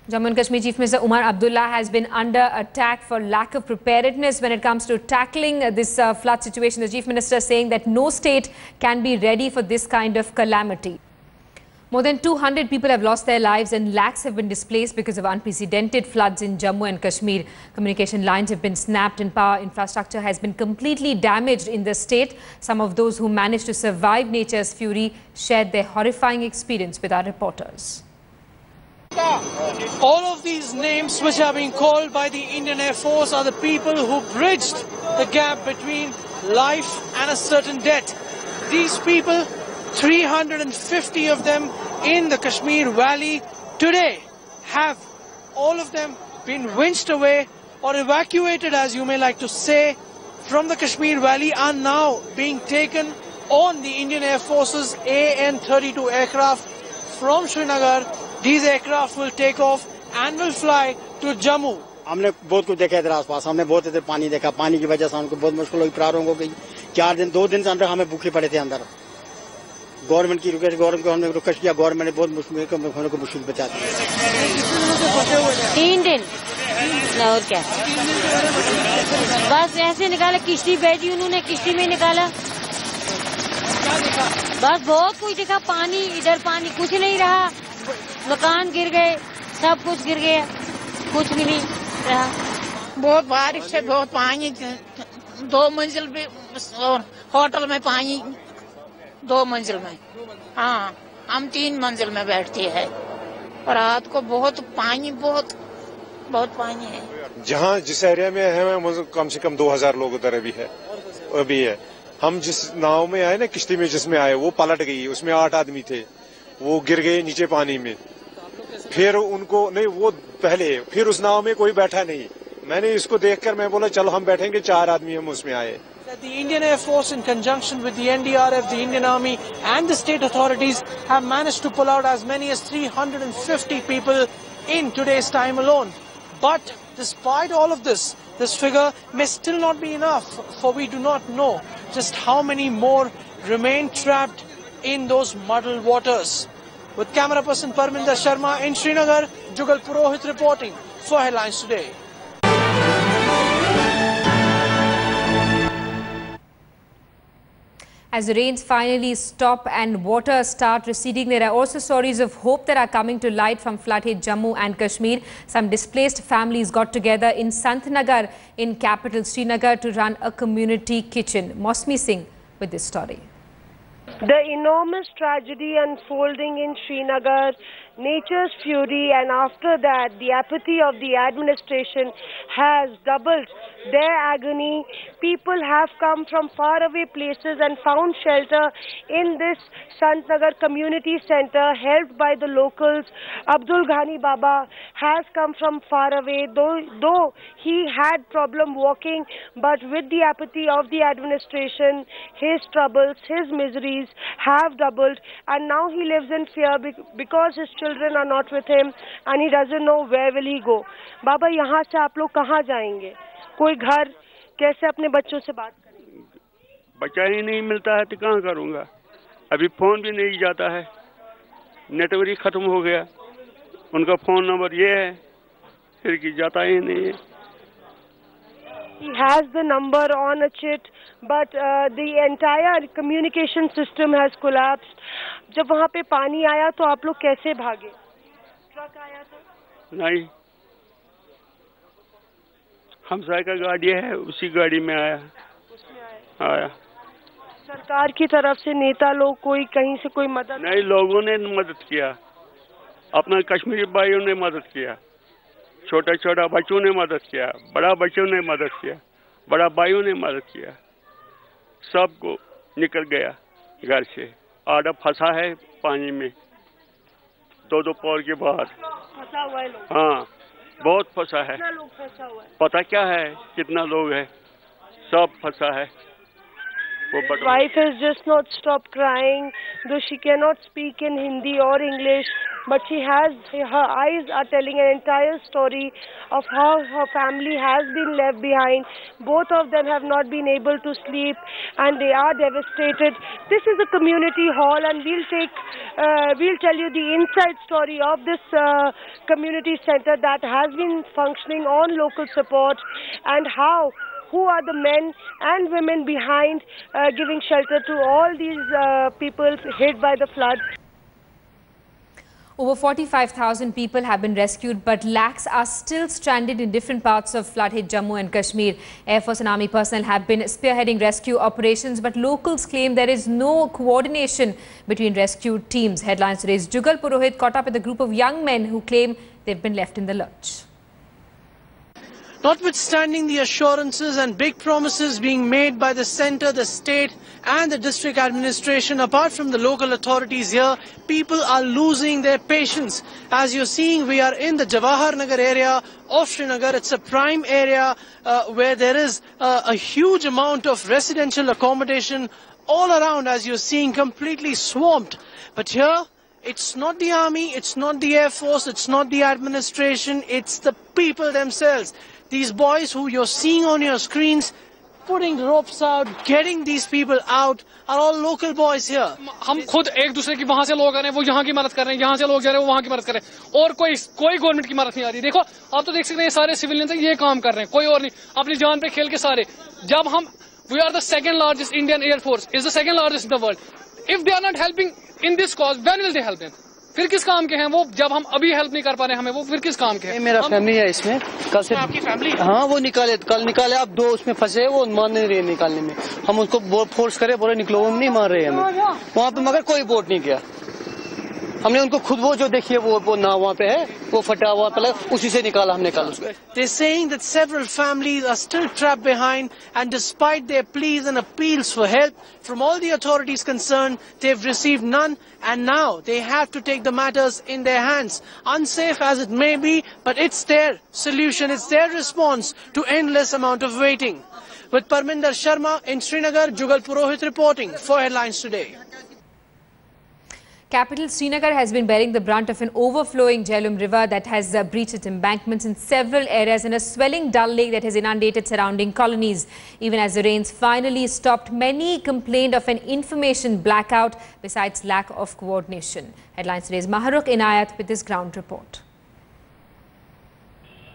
Jammu and Kashmir Chief Minister Umar Abdullah has been under attack for lack of preparedness when it comes to tackling this flood situation. The Chief Minister saying that no state can be ready for this kind of calamity. More than 200 people have lost their lives and lakhs have been displaced because of unprecedented floods in Jammu and Kashmir. Communication lines have been snapped and power infrastructure has been completely damaged in the state. Some of those who managed to survive nature's fury shared their horrifying experience with our reporters. All of these names which are being called by the Indian Air Force are the people who bridged the gap between life and a certain death. These people, 350 of them in the Kashmir Valley today, have all of them been winched away or evacuated, as you may like to say, from the Kashmir Valley, are now being taken on the Indian Air Force's AN-32 aircraft from Srinagar. These aircraft will take off and will fly to Jammu. हमने बहुत कुछ देखा इधर आसपास, हमने बहुत इधर पानी देखा, पानी की वजह से हमको बहुत मुश्किल हुई, प्रारंभ हो गई। 2 दिन से अंदर हमें भूखे पड़े थे अंदर। गवर्नमेंट की रिक्वेस्ट, गवर्नमेंट को हमने रिक्वेस्ट किया, गवर्नमेंट ने बहुत मुश्किल बचा दी। 3 दिन और क्या, बस ऐसे निकाला, किश्ती भेजी उन्होंने, किश्ती में निकाला, बस बहुत कुछ देखा, पानी इधर पानी कुछ नहीं रहा, मकान गिर गए, सब कुछ गिर गया, कुछ भी नहीं रहा। बहुत बारिश से बहुत पानी, 2 मंजिल भी और होटल में पानी 2 मंजिल में। हाँ, हम 3 मंजिल में बैठते हैं और रात को बहुत पानी, बहुत पानी है। जहाँ जिस एरिया में है कम से कम 2000 लोग उधर अभी है। हम जिस नाव में आए ना, किश्ती में जिसमें आए, वो पलट गई, उसमें 8 आदमी थे, वो गिर गए नीचे पानी में। फिर उनको नहीं, वो पहले, फिर उस नाव में कोई बैठा नहीं। मैंने इसको देखकर मैं बोला चलो हम बैठेंगे, 4 आदमी हम उसमें आए। The Indian Air Force, in conjunction with the NDRF, the Indian Army and the state authorities, have managed to pull out as many as 350 people in today's time alone. But despite all of this, this figure may still not be enough, for we do not know just how many more remain trapped in those muddled waters. With camera person Parminder Sharma in Srinagar, Jugal Purohit reporting for Headlines Today. As the rains finally stop and water start receding, there are also stories of hope that are coming to light from flood-hit Jammu and Kashmir. Some displaced families got together in Srinagar in capital Srinagar to run a community kitchen. Mosmi Singh with this story. The enormous tragedy unfolding in Srinagar, nature's fury, and after that the apathy of the administration has doubled their agony. People have come from faraway places and found shelter in this Srinagar community center helped by the locals. Abdul Ghani Baba has come from far away, though he had problem walking, but with the apathy of the administration, his troubles, his miseries have doubled, and now he lives in fear because his children are not with him and he doesn't know where will he go. Baba, यहाँ से आप लोग कहाँ जाएंगे? कोई घर, कैसे अपने बच्चों से बात करेंगे? बच्चा ही नहीं मिलता है तो कहाँ करूँगा? अभी फोन भी नहीं जाता है, नेटवर्क खत्म हो गया, उनका फोन नंबर ये है, फिर कि जाता ही नहीं है। He has the number on a chit, but the entire communication system has collapsed. जब वहाँ पे पानी आया तो आप लोग कैसे भागे? ट्रक आया था? नहीं, हमसाय का गाड़ी है, उसी गाड़ी में आया। उसमें आया। सरकार की तरफ से नेता लोग कोई कहीं से कोई मदद नहीं, लोगों ने मदद किया, अपना कश्मीरी भाइयों ने मदद किया, छोटा छोटा बच्चों ने मदद किया, बड़ा बच्चों ने मदद किया, बड़ा भाइयों ने मदद किया, सबको निकल गया घर से। आधा फंसा है पानी में, 2-2 पौर के बाद फंसा हुआ है लोग। हाँ, बहुत फंसा है। कितना लोग फंसा हुआ है? पता क्या है कितना लोग है, सब फंसा है। His wife has just not stopped crying, though she cannot speak in Hindi or English. but her eyes are telling an entire story of how her family has been left behind. Both of them have not been able to sleep and they are devastated. This is a community hall, and we'll tell you the inside story of this community center that has been functioning on local support, and who are the men and women behind giving shelter to all these people hit by the flood. Over 45,000 people have been rescued, but lakhs are still stranded in different parts of flood-hit Jammu and Kashmir. Air Force and Army personnel have been spearheading rescue operations, but locals claim there is no coordination between rescued teams. Headlines today's Jugal Purohit caught up with a group of young men who claim they've been left in the lurch. Notwithstanding the assurances and big promises being made by the centre, the state and the district administration, apart from the local authorities here, people are losing their patience. As you're seeing, we are in the Jawahar Nagar area of Srinagar. It's a prime area where there is a huge amount of residential accommodation all around, as you're seeing, completely swamped. But here, it's not the army, it's not the Air Force, it's not the administration, it's the people themselves. These boys who you're seeing on your screens, putting ropes out, getting these people out, are all local boys here. हम खुद एक दूसरे की वहाँ से लोग आ रहे हैं, वो यहाँ की मदद कर रहे हैं, यहाँ से लोग जा रहे हैं, वो वहाँ की मदद कर रहे हैं, और कोई गवर्नमेंट की मदद नहीं आ रही। देखो, आप तो देख सकते हैं, सारे सिविलियंस ये काम कर रहे हैं, कोई और नहीं, अपनी जान पे खेल के सारे। जब हम, we are the second largest Indian Air Force, is the second largest in the world. If they are not helping in this cause, when will they help them? फिर किस काम के हैं वो? जब हम अभी हेल्प नहीं कर पा रहे हमें, वो फिर किस काम के हैं? मेरा फैमिली है इसमें, कल से आपकी फैमिली? हाँ, वो कल निकाले, अब 2 उसमें फंसे, वो मान नहीं रहे निकालने में। हम उसको फोर्स करे, बोले निकलो, वो नहीं मान रहे हमें वहाँ पे, मगर कोई वोट नहीं किया। हमने उनको खुद वो जो देखिए वो नाव वहाँ पे है, वो फटा हुआ पहले, उसी से निकाला हमने कल उसको। They're saying that several families are still trapped behind, and despite their pleas and appeals for help from all the authorities concerned, they've received none, and now they have to take the matters in their hands. Unsafe as it may be, but it's their solution, it's their response to endless amount of waiting. With Parminder Sharma in Srinagar, Jugal Purohit reporting for Headlines Today. Capital Srinagar has been bearing the brunt of an overflowing Jhelum river that has breached its embankments in several areas, and a swelling Dal Lake that has inundated surrounding colonies. Even as the rains finally stopped, many complained of an information blackout besides lack of coordination. Headlines Today's Maharukh Inayat with this ground report.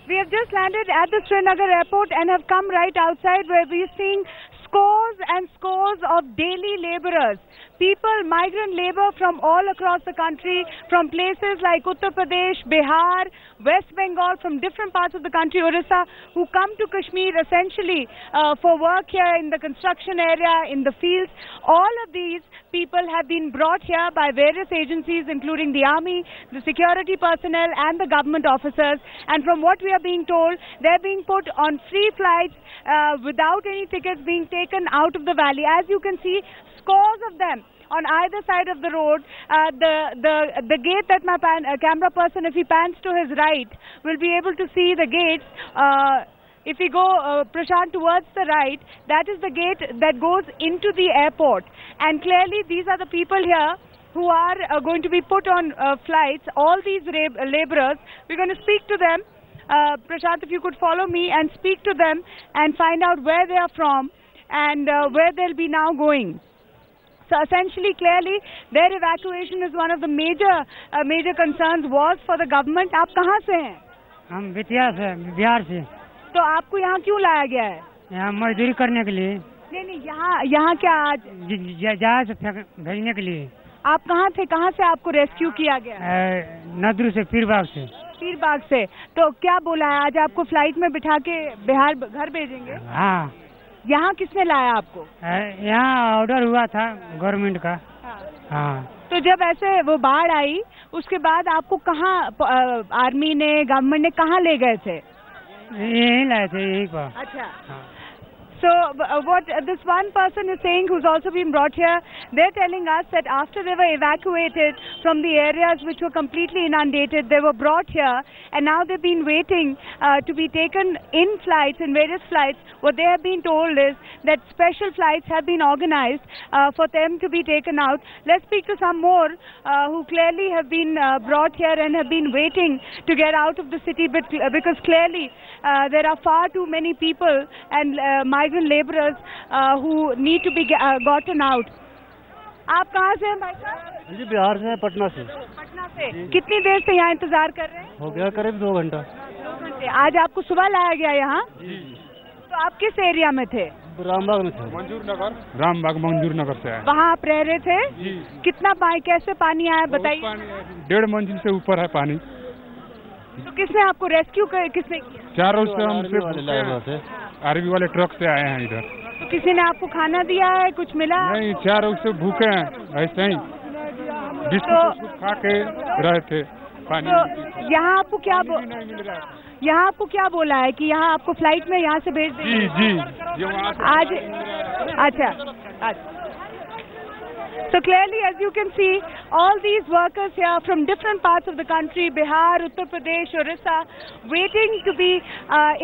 We have just landed at the Srinagar airport and have come right outside where we are seeing scores and scores of daily labourers. People, migrant labour from all across the country, from places like Uttar Pradesh, Bihar, West Bengal, from different parts of the country, Orissa, who come to Kashmir essentially for work here in the construction area, in the fields. All of these people have been brought here by various agencies, including the army, the security personnel and the government officers. And from what we are being told, they're being put on free flights without any tickets being taken out of the valley. As you can see, scores of them on either side of the road. The gate that my camera person, if he pans to his right, will be able to see the gates. If we go, Prashant, towards the right, that is the gate that goes into the airport. And clearly these are the people here who are going to be put on flights, all these labourers. We're going to speak to them. Prashant, if you could follow me and speak to them and find out where they are from and where they'll be now going. So essentially, clearly, their evacuation is one of the major concerns was for the government. आप कहाँ से हैं? हम बिहार से। तो आपको यहाँ क्यों लाया गया है? यहाँ मजदूरी करने के लिए। नहीं, यहाँ क्या आज? जहाज भेजने के लिए। आप कहाँ थे? कहाँ से आपको रेस्क्यू किया गया? नदरू से, पीरबाग से। पीरबाग से। तो क्या बोला है, आज आपको फ्लाइट में बिठा के बिहार घर भेजेंगे? हाँ। यहाँ किसने लाया आपको? यहाँ ऑर्डर हुआ था गवर्नमेंट का। हाँ। तो जब ऐसे वो बाढ़ आई, उसके बाद आपको कहाँ आर्मी ने, गवर्नमेंट ने कहाँ ले गए थे? यहीं लाए थे, यहीं पर। अच्छा। हाँ। So what this one person is saying, who's also been brought here, they're telling us that after they were evacuated from the areas which were completely inundated, they were brought here, and now they've been waiting to be taken in flights, in various flights. What they have been told is that special flights have been organized for them to be taken out. Let's speak to some more who clearly have been brought here and have been waiting to get out of the city, because clearly there are far too many people and migrant laborers who need to be gotten out. आप कहाँ से हैं भाई साहब? जी बिहार से, पटना से। पटना से। कितनी देर से यहाँ इंतजार कर रहे हैं? हो गया करीब 2 घंटा। 2 घंटे। आज आपको सुबह लाया गया यहाँ? जी। तो आप किस एरिया में थे? रामबाग में थे। मंजूर नगर। रामबाग मंजूर नगर से आए। वहाँ आप रह रहे थे? जी। कितना कैसे पानी आया बताइए? 1.5 मंजिल से ऊपर है पानी। तो किसने आपको रेस्क्यू किसने किया? 4 रोज से हमसे आरबी वाले ट्रक से आए हैं इधर। तो किसी ने आपको खाना दिया है, कुछ मिला? नहीं, 4 रोज से भूखे हैं ऐसे ही, बिस्कुट खा के रहे थे। पानी तो यहाँ आपको क्या बोला है कि यहाँ आपको फ्लाइट में यहाँ से भेज देंगे? जी आज अच्छा। So clearly, as you can see, all these workers here from different parts of the country, Bihar, Uttar Pradesh, Orissa, waiting to be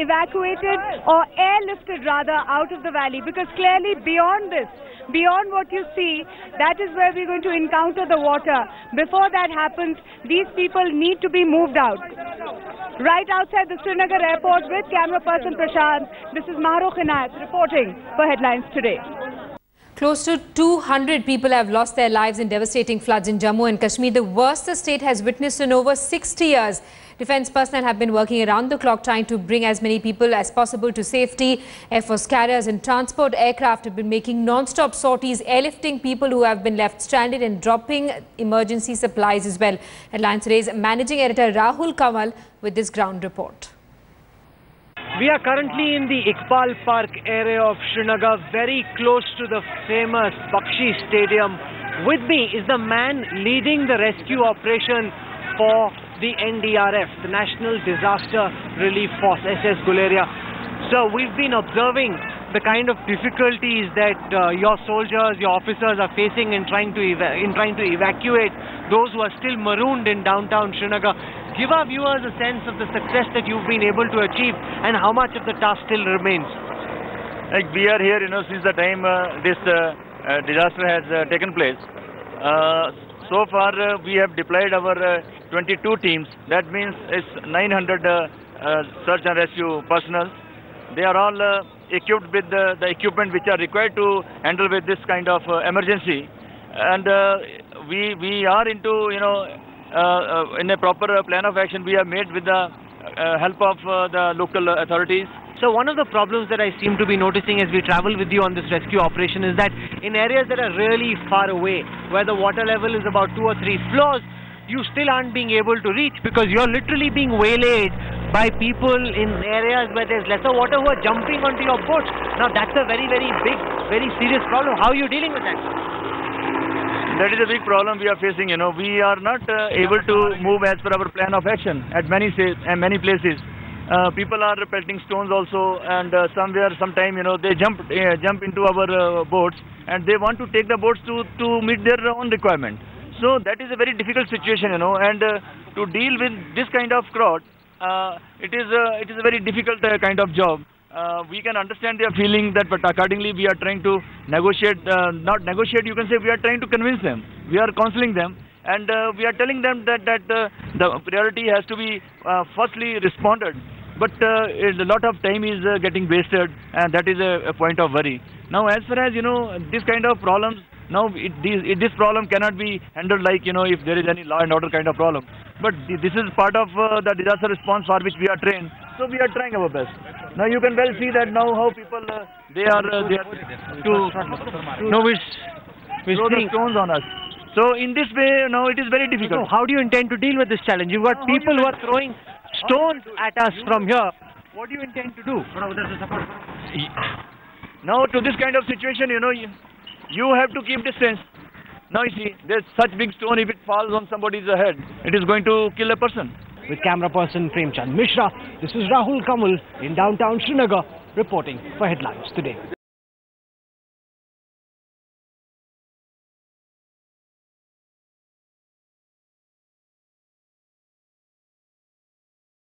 evacuated or airlifted rather out of the valley, because clearly beyond this, beyond what you see, that is where we're going to encounter the water. Before that happens, these people need to be moved out. Right outside the Srinagar airport with camera person Prashant, this is Mahrukh Inayat reporting for Headlines Today. Close to 200 people have lost their lives in devastating floods in Jammu and Kashmir, the worst the state has witnessed in over 60 years. Defence personnel have been working around the clock trying to bring as many people as possible to safety. Air Force carriers and transport aircraft have been making non-stop sorties, airlifting people who have been left stranded and dropping emergency supplies as well. Headlines Today's managing editor Rahul Kamal with this ground report. We are currently in the Iqbal Park area of Srinagar, very close to the famous Bakshi Stadium. With me is the man leading the rescue operation for the NDRF, the National Disaster Relief Force, SS Guleria. So we've been observing the kind of difficulties that your soldiers, your officers are facing in trying to evacuate those who are still marooned in downtown Srinagar. Give our viewers a sense of the success that you've been able to achieve and how much of the task still remains. Like we are here, since the time this disaster has taken place. So far, we have deployed our 22 teams. That means it's 900 search and rescue personnel. They are all equipped with the equipment which are required to handle with this kind of emergency. And we are into, in a proper plan of action we have made with the help of the local authorities. So one of the problems that I seem to be noticing as we travel with you on this rescue operation is that in areas that are really far away, where the water level is about 2 or 3 floors, you still aren't being able to reach because you're literally being waylaid by people in areas where there's lesser water who are jumping onto your boats. Now that's a very, very big, very serious problem. How are you dealing with that? That is a big problem we are facing. We are not able to move as per our plan of action at many places. People are pelting stones also, and sometime they jump into our boats, and they want to take the boats to meet their own requirement. So that is a very difficult situation, and to deal with this kind of crowd, it is a very difficult kind of job. We can understand their feeling that, but accordingly we are trying to negotiate, not negotiate, you can say we are trying to convince them. We are counseling them, and we are telling them that the priority has to be firstly responded. But a lot of time is getting wasted, and that is a point of worry. Now as far as, this kind of problems, now this problem cannot be handled like, if there is any law and order kind of problem. But this is part of the disaster response for which we are trained. So we are trying our best. Now you can well see that now how people they are to throw the stones on us. So in this way now it is very difficult. So how do you intend to deal with this challenge? You've got people who are throwing stones at us from here. What do you intend to do? Now to this kind of situation, you have to keep distance. Now you see, there's such big stone, if it falls on somebody's head, it is going to kill a person. With camera person Premchand Mishra, this is Rahul Kamal in downtown Srinagar, reporting for Headlines Today.